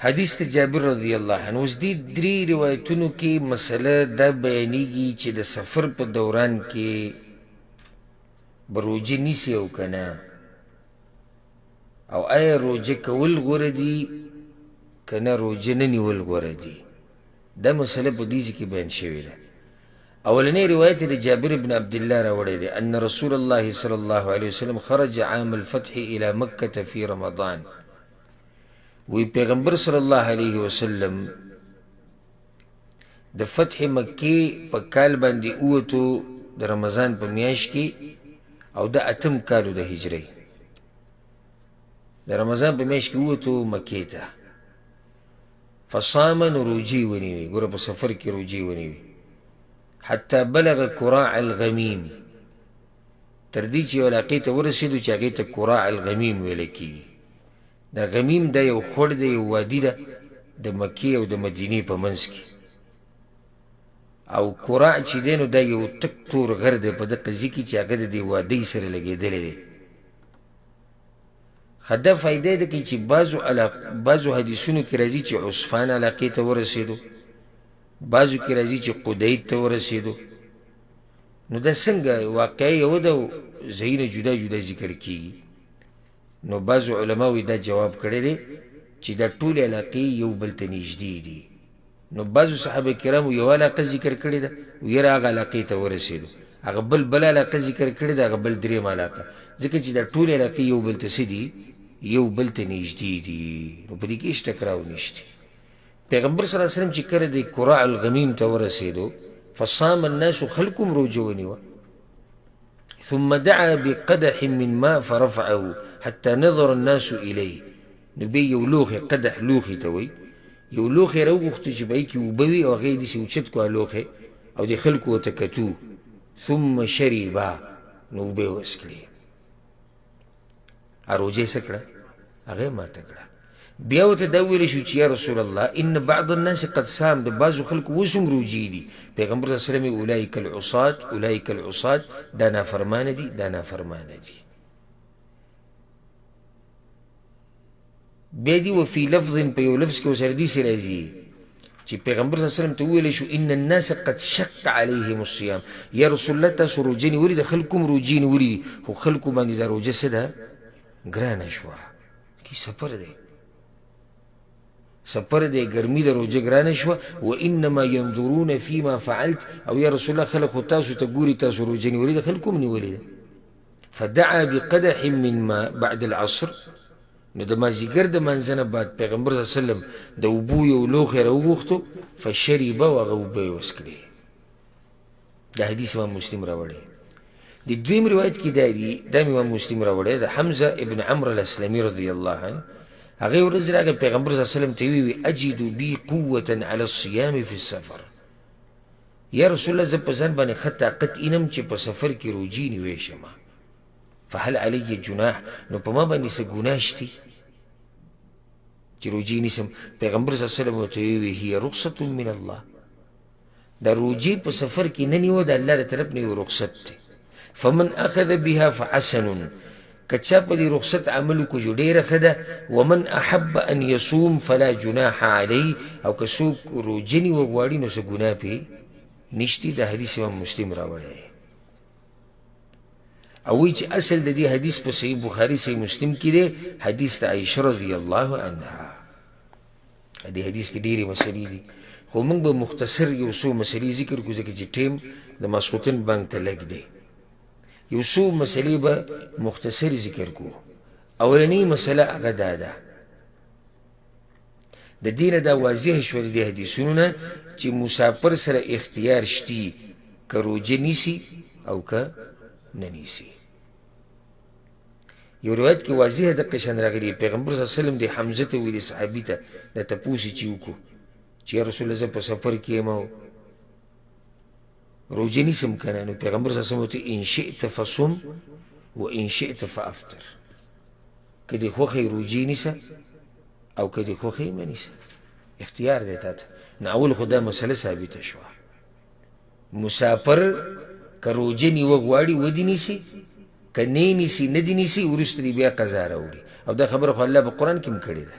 حدیث ته جابر رضی الله عنه. اوس دې درې روایتونو کې مسله دا بیانېږي چې د سفر په دوران کې به روجې نیسي او که نه، او آیا روجه کول غوره دي که نه روجه نه نیول غوره دي. دا مسله په دې ځای کې بیان شوې ده. اولنی روایت د جابر بن عبدالله راوړی دی ان رسول الله صلی الله علیه وسلم خرج عام الفتح الى مکة فی رمضان. وی پیغمبر صلی الله علیه وسلم د فتح مکې په کال باندې اوتو د رمضان په میاشت کې، او د اتم کالو د هجرۍ د رمضان په میاشت کې اوتو مکې ته. فصام نو روجې ونیوي، ګوره په سفر کې روجې ونیوي. حتی بلغ کراع الغمیم، تر دې چې یو علاقې ته ورسېدو چې هغې ته کراع الغمیم ویلی کېږي. دا غمیم دا یو خوړ دی، یو وادي ده د مکې او د مدینې په منځ کې. او کراع چې دی نو دا یو تک تور غر دی په دغه ځای کې چې هغه د دې وادۍ سره لګېدلی دی. ښه دا فایده یې ده که چې بعضو حدیثونو کې راځي چې عصفان علاقې ته ورسېدو، بعضو کې راځي چې قدید ته ورسېدو. نو دا څنګه واقعه یو ده او ځایونه جدا جدا ذکر کېږي. نو بعضو علماوی دا جواب کړی دی چې دا ټولې علاقې یو بل ته نږدې دي. نو بعضو صحابه کرامو یو علاقه ذکر کړې ده، ویره هغه علاقې ته ورسېدو. هغه بل علاقه ذکر کړې ده، هغه بل درېم علاقه، ځکه چې دا ټولې علاقې یو بل ته څه دي، یو بل ته نږدې دي. نو په دې کې هېڅ ټکراو نشته. پیغمبر صلی الله علیه وسلم چې کله د کراع الغمیم ته ورسېدو، فصام الناس، خلکو هم روجه ونیوه. ثم دعا بقدح من ماء فرفعه حتى نظر الناس إليه. نو بیا یو لوښی، قدح لوښي ته وایي، یو لوښی راوغوښتو چې په هغې کې اوبه وي، او هغه یې داسې اوچت کړه لوښی، او د خلکو ورته کتو. ثم شربا، نو اوبه یې وڅښلې. روجه یې څه کړه؟ هغه یې ماته کړه. بیا ورته دا ویلی شو چې یا رسول الله ان بعض الناس قد سام، د بعضو خلکو اوس هم روجې دي. پیغمبر صلی الله علیه وسلم اولئک العصاة، اولئک العصاة، دا نافرمانه دي، دا نافرمانه دي. بیا دي وفي لفظ، په یو لفظ کې ورسره داسې راځي چې پیغمبر صلی الله علیه وسلم ته وویلی شو ان الناس قد شق علیهم الصیام. یا رسول الله تاسو روجه نیولې ده، خلکو هم روجې نیولې دي، خو خلکو باندې دا روجه څه ده، ګرانه شوه. کې سفر دی، سفر دی، ګرمي د روجه ګرانه شوه. وانما ينظرون فيما فعلت، او یا رسول الله خلک خو تاسو ته ګوري، تاسو روجه نیولې ده، خلکو هم نیولې ده. فدعا بقدح من ماء بعد العصر. نو د مازدیګر د منځه نه بعد پیغمبر صلی الله علیه وسلم د اوبو یو لوښی راوغوښتو، فشرب، او هغه اوبه یې وڅښلې. دا حدیث امام مسلم راوړی. د دویم روایت کې دا دي، دا امام مسلم راوړی، د حمزه ابن عمرو الاسلمي رضی الله عنه. هغې ورځ راغی پیغمبر صلی الله علیه وسلم ته ویې اجد بي قوة على الصيام في السفر. یا رسول الله زه په ځان باندې ښه طاقت اینم چې په سفر کې روجې نیوی شمه. فهل علی جناح، نو په ما باندې څه ګناه شته چې روجې نیسم؟ پیغمبر صلی الله علیه وسلم ورته ویې هي رخصة من الله. دا روجې په سفر کې نه نیوه، د الله د طرف نه یو رخصت دی. فمن اخذ بها فحسن، که چا په دې رخصت عمل وکړو ډېره ښه ده. ومن احب ان یصوم فلا جناح علیه، او که څوک روجه نیوه غواړي نو څه ګناه پې نشته. دا حدیث امام مسلم راوړی. او وایي چې اصل د دې حدیث په صحیح بخاري صحیح مسلم کې دی، حدیث د عایشه رضی الله عنها. دې حدیث کې ډېرې مسلې دي، خو موږ به مختصر یو څو مسلې ذکر کړو ځکه چې ټیم د ماسخوتن بانک ته لږ دی. یو څو مسلې به مختصر ذکر کړو. اولنۍ مسله هغه دا ده، د دې نه دا واضح شوه د دې حدیثونو نه چې مسافر سره اختیار شتي که روجه نیسي او که نه نیسي. یو روایت کې واضح دقه شان راغلي، پیغمبر صلی الله علیه وسلم د حمزه ته ویلي، صحابي ته د تپوس یې چې وکړو چې یا رسول الله زه په سفر کې یم او روجه نیسم که نه؟ نو پیغمبر صلی الله علیه وسلم ورته ان شئت فصم و ان شئت فافطر، که دې خوښی روجې نیسه او که دې خوښی مه نیسه، اختیار دی تا ته. نو اول خو دا مسله ثابته شوه، مسافر که روجه نیوه غواړي ودې نیسي، که نه یې نیسي نه دې نیسي، وروسته دې بیا قضا راوړي. او دا خبره خو الله په قرآن کې هم کړې ده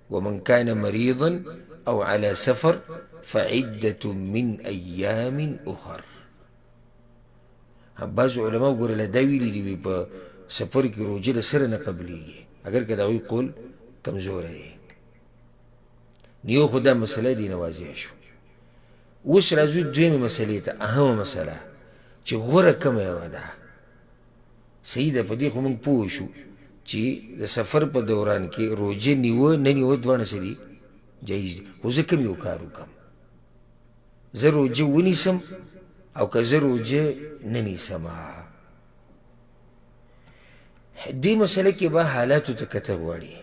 ومن كان مريضا او على سفر فعدة من ایام اخر. بعض علماء ګوره دا ویلي دي په سفر کې روجه د سره نه قبلیږي اگر که د هغوی قول کمزوری دی. نیو خو دا مسله دی نه واضح شو. اوس راځو دویمې مسلې ته، اهمه مسله چې غوره کومه یوه ده. صحیح ده، په دې خو موږ پوه شو چې د سفر په دوران کې روجه نیوه نه نیوه دواړه څه دي جایز دي. خو زه کوم یو کار وکړم؟ زه روجه ونیسم او که زه روجه نه نیسم. دې مسله کې به حالاتو ته کتل غواړي.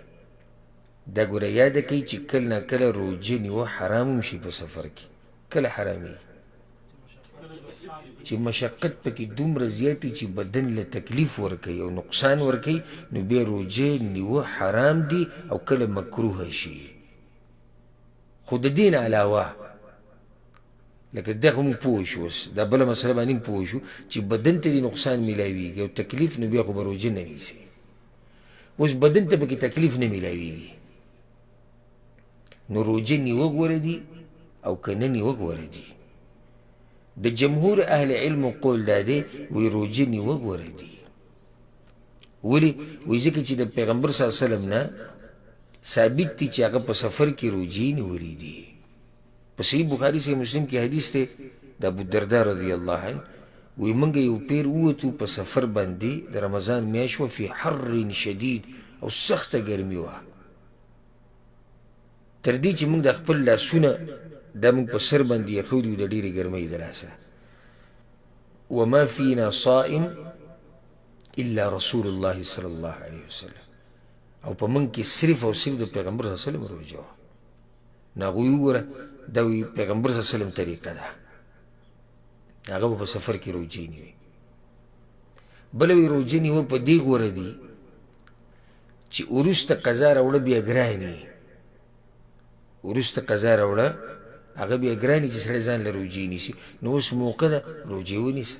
دا ګوره یاده کوي چې کله نه کله روجه نیوه حرام هم شي په سفر کې. کله حرامي چې مشقت پکې دومره زیاتی چې بدن له تکلیف ورکوي او نقصان ورکوي، نو بیا روجه نیوه حرام دي او کله مکروه شي. خو د دین علاوه لکه دا خو موږ پوه شو، اوس دا بله مسله باندې هم پوه شو چې بدن ته دې نقصان میلاویږي او تکلیف، نو بیا خو به روجه نه نیسي. اوس بدن ته پکې تکلیف نه میلاویږي، نو روجه نیوه غوره دي او که نه نیوه غوره دي. د جمهور اهل علم قول دا دی وی روجه نیوه غوره دي. ولې؟ وی ځکه چې د پیغمبر صلی الله علیه وسلم نه ثابت دي چې هغه په سفر کې روجې نیولې دي. په صحیح بخاري صحیح مسلم کې حدیث دی د ابو الدرداء رضی الله عنه، وی موږ یو پیر ووتو په سفر باندې، د رمضان میاشت وه، فی حر شدید او سخته ګرمي وه، تر دې چې موږ د خپل لاسونه دا موږ په سر باندې یخودي وو د ډېرې ګرمۍ د لاسه. وما فینا صائم الا رسول الله صلی الله علیه وسلم، او په موږ کې صرف او صرف د پیغمبر صلی الله علیه وسلم روجه وه. نو هغوی وګوره دا وی پیغمبر صلی الله علیه وسلم طریقه ده، هغه به په سفر کې روجې نیوي. بله وی روجه نیوه په دې غوره دي چې وروسته قضا راوړه بیا ګراني، وروسته قضا راوړه هغه بیا ګراني چې سړی ځان له روجې نیسي. نو اوس موقع ده روجې ونیسه.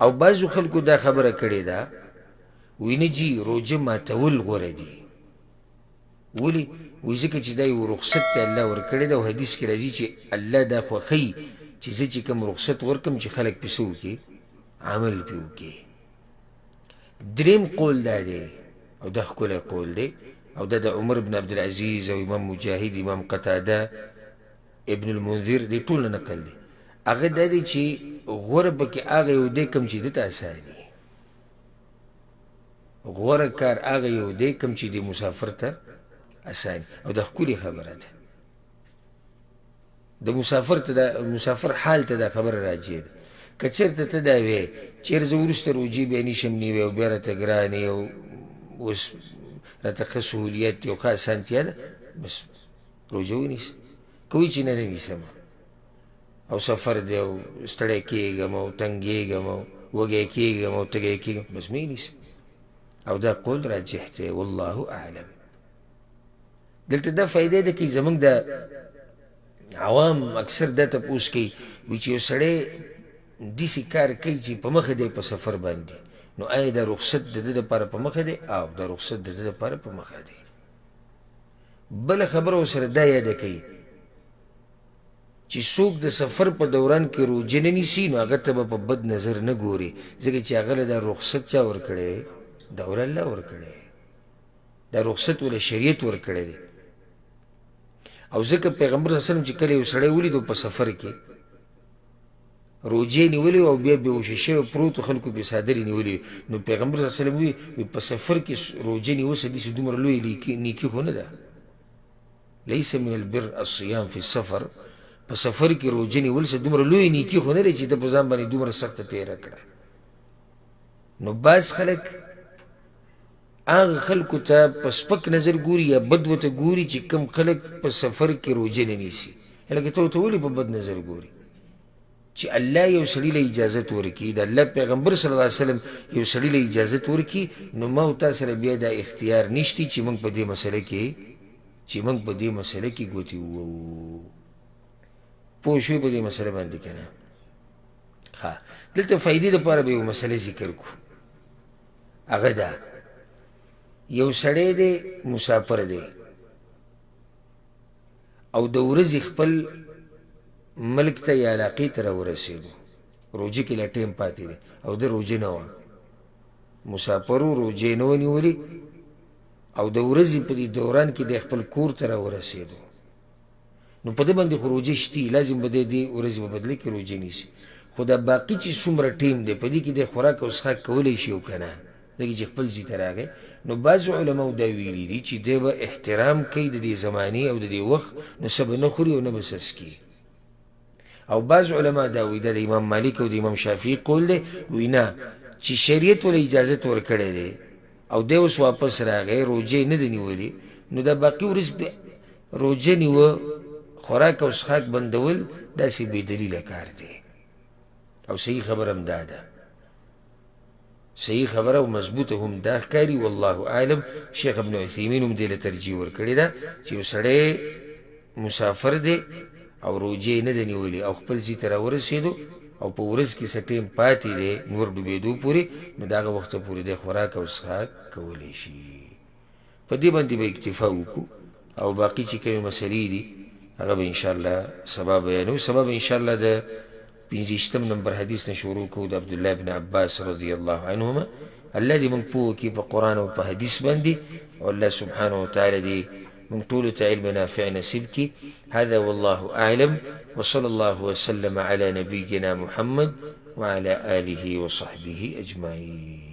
او بعضو خلکو دا خبره کړې ده، وی نه جي روجه ماتول غوره دي. ولې؟ وی ځکه چې دا یو رخصت ته الله ورکړی ده، او حدیث کې راځي چې الله دا خوښوي چې زه چې کوم رخصت ورکړم چې خلک پې څه وکړي، عمل پې وکړي. دریم قول دا دی، او دا ښکلی قول دی، او دا د عمر بن عبدالعزیز او امام مجاهد، امام قتاده، ابن المنذر، دی ټول نه نقل دی. هغه دا دی چې غوره پکې هغه یو دی کوم چې ده ته اساني، غوره کار هغه یو دی کوم چې د مسافر ته اساني. او دا ښکلې خبره ده، د مسافر ته دا مسافر حال ته دا خبره راجع ده. که چېرته ته دا وې چېر زه وروسته روجې بیا نشم نیوی او بیا راته ګرانې او اوس راته ښه سهولیت دی او ښه اسانتیا ده، بس روجه ونیسه. که وایي چې نه نه نیسم او سفر دی او ستړی کېږم او تنګېږم او وږی کېږم او تږی کېږم، بس مې نیسه. او دا قول راجح دی، والله اعلم. دلته دا فایده ده کې زموږ د عوام اکثر دا تپوس کوي، وایي چې یو سړی داسې کار کوي چې په مخه دی په سفر باندې، نو آیا دا رخصت د ده دپاره په مخه دی؟ او دا رخصت د ده دپاره په مخه دی. بله خبره ورسره دا یاده کوي چې څوک د سفر په دوران کې روجه نه نیسي، نو هغه ته به په بد نظر نه ګوري، ځکه چې هغه له دا رخصت چا ورکړی؟ دوره الله ورکړی، دا رخصت ولې شریعت ورکړی دی. او ځکه پیغمبر صلی الله علیه وسلم چې کله یو سړی ولیدو په سفر کې روجې نیولې او بیا بېهوشه شوی پروت و، خلکو پې څادرې نیولې، نو پیغمبر صلی الله علیه وسلم وایي په سفر کې روجه نیول څه داسې دومره لویې نیکي خو نه ده. لیس من البر الصیام فی السفر، په سفر کې روجه نیول څه دومره لویې نیکي خو نه دی چې ته په ځان باندې دومره سخته تېره کړه. نو بعض خلک هغه خلکو ته په سپک نظر ګوري یا بد ورته ګوري چې کوم خلک په سفر کې روجه نه نیسي. لکه ته ورته ولې په بد نظر ګوري؟ چې الله یو سړي له اجازت ورکړي، د الله پیغمبر صلی الله علیه وسلم یو سړي له اجازت ورکړي، نو ما او تا سره بیا دا اختیار نشتی چې موږ په دې مسله کې ګوتې ووهو. پوه شوې په دې مسله باندې که نه؟ ښه، دلته فایدې دپاره به یو مسله ذکر کړو. هغه ده یو سړی دی مسافر دی او د ورځې خپل ملک ته یا علاقې ته راورسېدو، روجې کې لا ټیم پاتې دی او د روجې نه وه، مسافر و، روجې نه وه نیولې، او د ورځې په دې دوران کې د خپل کور ته راورسېدو، نو په ده باندې خو روجې شتي، لازم به دی دې ورځې په بدله کې روجې نیسي. خو دا باقي چې څومره ټیم دی په دې کې د خوراک او څښاک کولی شي او که نه، دغې چې خپل ځای ته راغی، نو بعضو علماو دا ویلي دي چې دی به احترام کوي د دې زمانې او د دې وخت، نو څه به نه خوري او نه به څسکي. او بعض علما دا وایي، دا د امام مالک او د امام شافعي قول دی، وایي نه، چې شریعت ول اجازت ورکړی دی او دی اوس واپس راغی، روجې نه ده نیولې، نو دا باقي ورځ روجه نیوه، خوراک او څښاک بندول، داسې بې دلیله کار دی. او صحیح خبره هم دا ده، صحیح خبره او مضبوطه هم دا ښکاري، والله اعلم. شیخ ابن عثیمین هم دې له ترجیح ورکړې ده چې یو سړی مسافر دی او روجې نه ده نیولې او خپل ځای ته راورسېدو او په ورځ کې څه ټیم پاتې دی نور ډوبېدو پورې، نو د هغه وخته پورې دی خوراک او څښاک کولی شي. په دې باندې به اکتفا وکړو، او باقي چې کومې مسلې دي هغه به انشاءالله سبا بیانو. سبا به انشاءالله د 15 نمبر حدیث نه شروع کوو، د عبدالله بن عباس رضی الله عنهما. الله دې موږ پوه کړي په قرآن او په حدیث باندې، او الله سبحانه وتعالی دې موږ ټولو ته علم نافع نصیب کړي. هذا والله أعلم، وصلى الله وسلم على نبينا محمد وعلى آله وصحبه أجمعين.